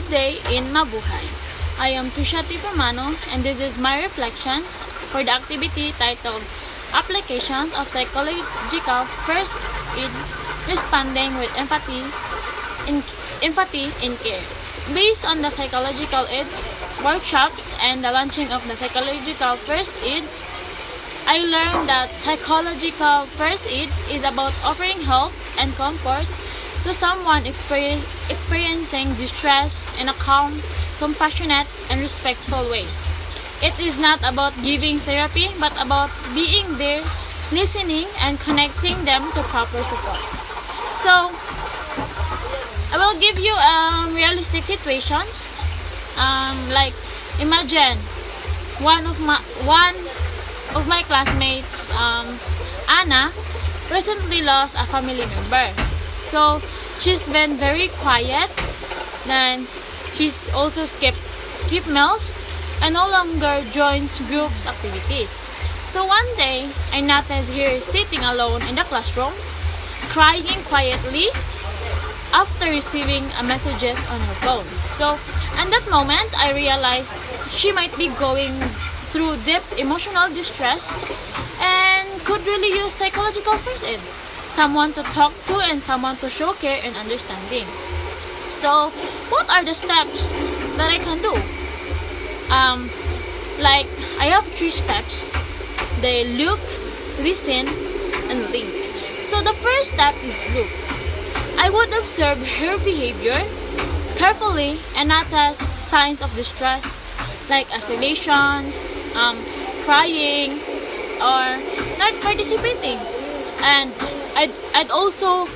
Good day in Mabuhay. I am Tushati Pamano and this is my reflections for the activity titled Applications of Psychological First Aid Responding with Empathy in Care. Based on the psychological aid workshops and the launching of the psychological first aid, I learned that psychological first aid is about offering help and comfort to someone experiencing distress in a calm, compassionate, and respectful way. It is not about giving therapy, but about being there, listening, and connecting them to proper support. So, I will give you realistic situations. Like, imagine one of my classmates, Anna, recently lost a family member. So she's been very quiet. Then she's also skip meals and no longer joins groups activities. So one day I noticed her sitting alone in the classroom, crying quietly after receiving messages on her phone. So at that moment I realized she might be going through deep emotional distress and could really use psychological first aid. Someone to talk to and someone to show care and understanding. So, what are the steps that I can do? Like, I have 3 steps. They look, listen, and link. So, the first step is look. I would observe her behavior carefully and notice signs of distress like isolations, crying, or not participating. And I'd also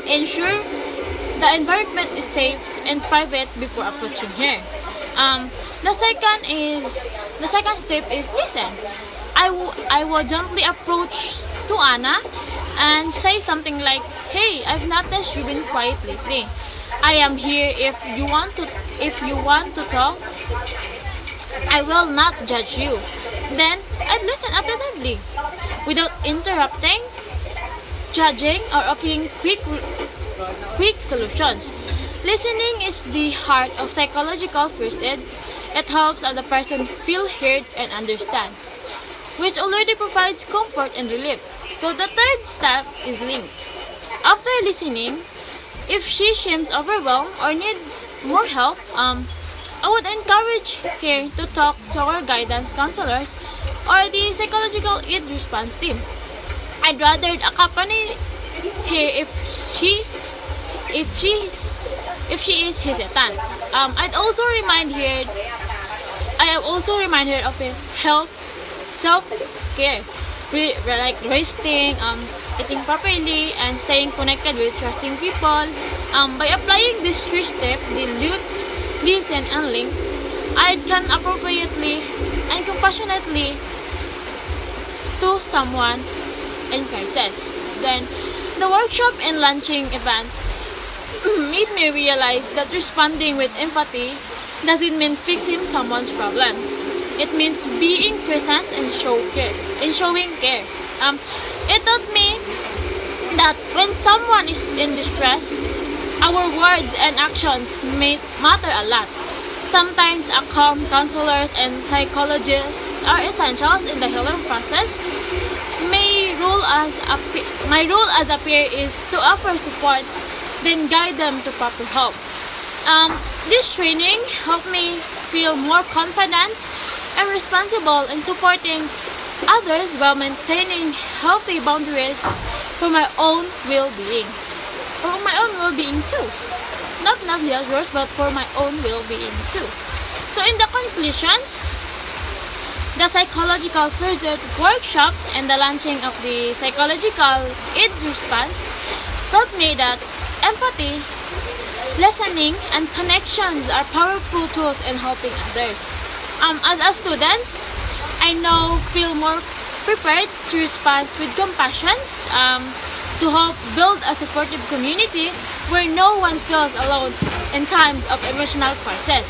ensure the environment is safe and private before approaching her. The second step is listen. I will gently approach to Anna and say something like, "Hey, I've noticed you've been quiet lately. I am here if you want to talk. I will not judge you." Then I'd listen attentively without interrupting, judging, or offering quick solutions. Listening is the heart of psychological first aid. It helps the person feel heard and understand, which already provides comfort and relief. So the third step is link. After listening, if she seems overwhelmed or needs more help, I would encourage her to talk to our guidance counselors or the psychological aid response team. I'd rather accompany her if she is hesitant. I also remind her of a health self-care, like resting, eating properly, and staying connected with trusting people. By applying these 3 steps, the look, listen, and link, I can appropriately and compassionately to someone in crisis. Then, the workshop and launching event made me realize that responding with empathy doesn't mean fixing someone's problems. It means being present and showing care. It taught me that when someone is in distress, our words and actions may matter a lot. Sometimes a calm counselors and psychologists are essentials in the healing process. My role as a peer is to offer support, then guide them to proper help. This training helped me feel more confident and responsible in supporting others while maintaining healthy boundaries for my own well-being. For my own well-being too. Not just yours, but for my own well-being too. So in the conclusions, the psychological first aid workshop and the launching of the psychological aid response taught me that empathy, listening, and connections are powerful tools in helping others. As a student, I now feel more prepared to respond with compassion, to help build a supportive community where no one feels alone in times of emotional crisis.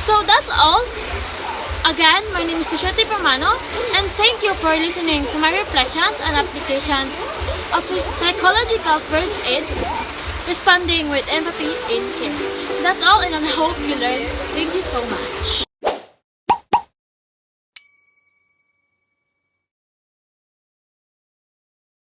So that's all. Again, my name is Tushati Pramano, and thank you for listening to my reflections and applications of psychological first aid responding with empathy and care. That's all, and I hope you learned. Thank you so much.